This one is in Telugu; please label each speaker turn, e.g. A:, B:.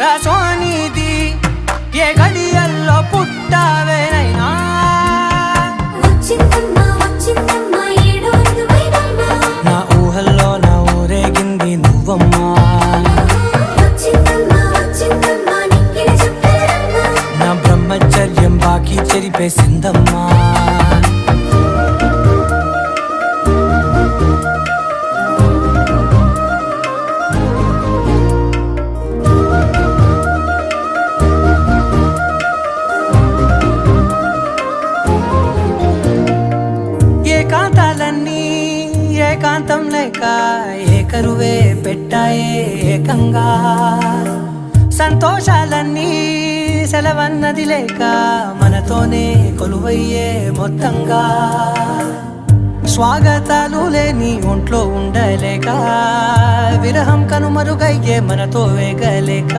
A: రాసోనిది ఏ గడియల్లో పుట్టావేనైనా నా ఊహల్లో నా ఊరేగింది నువ్వమ్మా నా బ్రహ్మచర్యం బాకీ చెరిపేసిందమ్మా ఏకాంతాలన్నీ ఏకాంతం లేక ఏకరువే పెట్టాయే ఏకంగా సంతోషాలన్నీ సెలవన్నది లేక మనతోనే కొలువయ్యే మొత్తంగా స్వాగతాలు లేని ఒంట్లో ఉండలేక విరహం కనుమరుగయ్యే మనతో వేగలేక